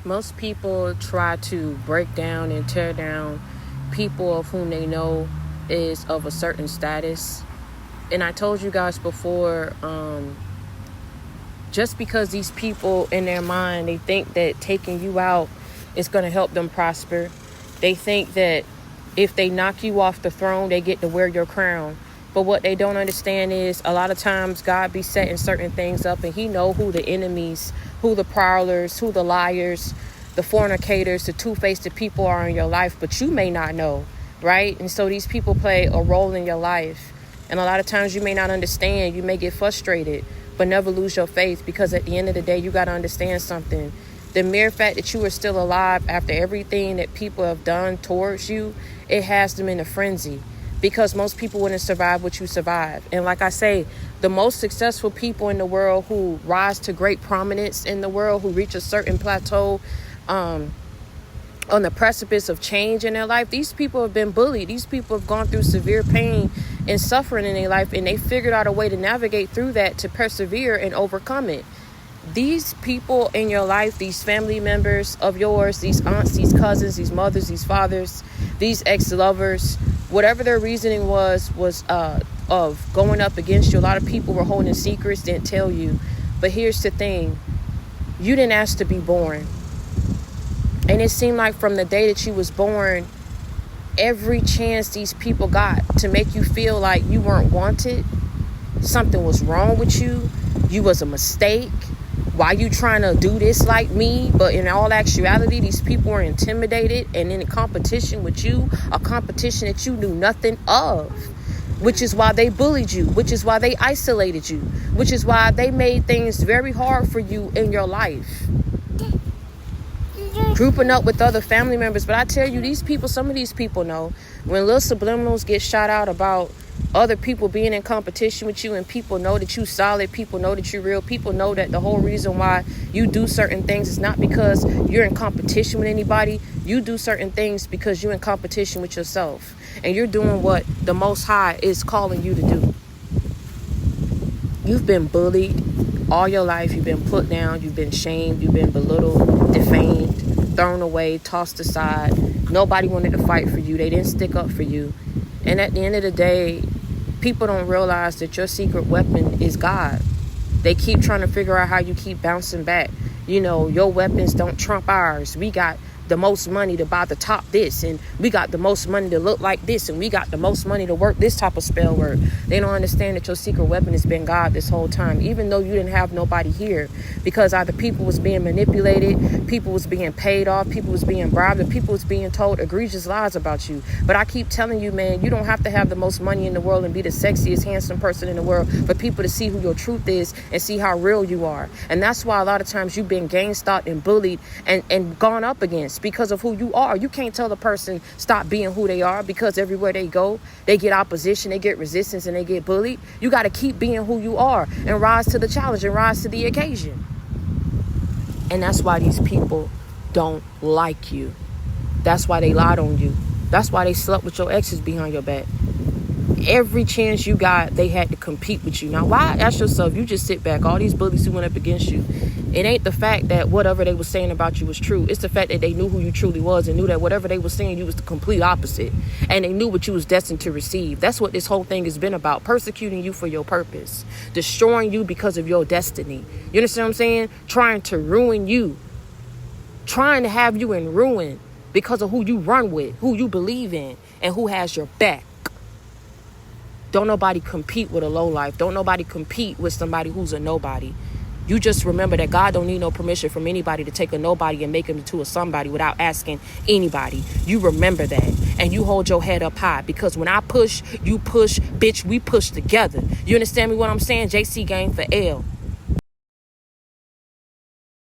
Most people try to break down and tear down people of whom they know is of a certain status. And I told you guys before, just because these people in their mind, they think that taking you out is going to help them prosper. They think that if they knock you off the throne, they get to wear your crown. But what they don't understand is a lot of times God be setting certain things up, and he know who the enemies, who the prowlers, who the liars, the fornicators, the two-faced people are in your life, but you may not know, right? And so these people play a role in your life. And a lot of times you may not understand, you may get frustrated, but never lose your faith, because at the end of the day, you got to understand something. The mere fact that you are still alive after everything that people have done towards you, it has them in a frenzy, because most people wouldn't survive what you survived. And like I say, the most successful people in the world who rise to great prominence in the world, who reach a certain plateau on the precipice of change in their life, these people have been bullied. These people have gone through severe pain and suffering in their life, and they figured out a way to navigate through that, to persevere and overcome it. These people in your life, these family members of yours, these aunts, these cousins, these mothers, these fathers, these ex-lovers, whatever their reasoning was of going up against you. A lot of people were holding secrets, didn't tell you. But here's the thing. You didn't ask to be born. And it seemed like from the day that you was born, every chance these people got to make you feel like you weren't wanted, something was wrong with you, you was a mistake, why you trying to do this like me? But in all actuality, these people were intimidated and in a competition with you, a competition that you knew nothing of, which is why they bullied you, which is why they isolated you, which is why they made things very hard for you in your life. Grouping up with other family members. But I tell you, these people, some of these people know when little subliminals get shot out about other people being in competition with you, and people know that you solid, people know that you're real, people know that the whole reason why you do certain things is not because you're in competition with anybody. You do certain things because you're in competition with yourself, and you're doing what the Most High is calling you to do. You've been bullied all your life. You've been put down, you've been shamed, you've been belittled, defamed, thrown away, tossed aside. Nobody wanted to fight for you. They didn't stick up for you. And at the end of the day, people don't realize that your secret weapon is God. They keep trying to figure out how you keep bouncing back. You know, your weapons don't trump ours. We got the most money to buy the top this, and we got the most money to look like this, and we got the most money to work this type of spell work. They don't understand that your secret weapon has been God this whole time, even though you didn't have nobody here, because either people was being manipulated, people was being paid off, people was being bribed, and people was being told egregious lies about you. But I keep telling you, man, you don't have to have the most money in the world and be the sexiest, handsome person in the world for people to see who your truth is and see how real you are. And that's why a lot of times you've been gang-stalked and bullied and gone up against, because of who you are. You can't tell the person stop being who they are, because everywhere they go, they get opposition, they get resistance, and they get bullied. You got to keep being who you are and rise to the challenge and rise to the occasion. And that's why these people don't like you. That's why they lied on you. That's why they slept with your exes behind your back. Every chance you got, they had to compete with you. Now, why? Ask yourself, you just sit back. All these bullies who went up against you, it ain't the fact that whatever they were saying about you was true. It's the fact that they knew who you truly was and knew that whatever they were saying, you was the complete opposite. And they knew what you was destined to receive. That's what this whole thing has been about. Persecuting you for your purpose. Destroying you because of your destiny. You understand what I'm saying? Trying to ruin you. Trying to have you in ruin because of who you run with, who you believe in, and who has your back. Don't nobody compete with a lowlife. Don't nobody compete with somebody who's a nobody. You just remember that God don't need no permission from anybody to take a nobody and make him into a somebody without asking anybody. You remember that. And you hold your head up high, because when I push, you push, bitch, we push together. You understand me what I'm saying? JC game for L.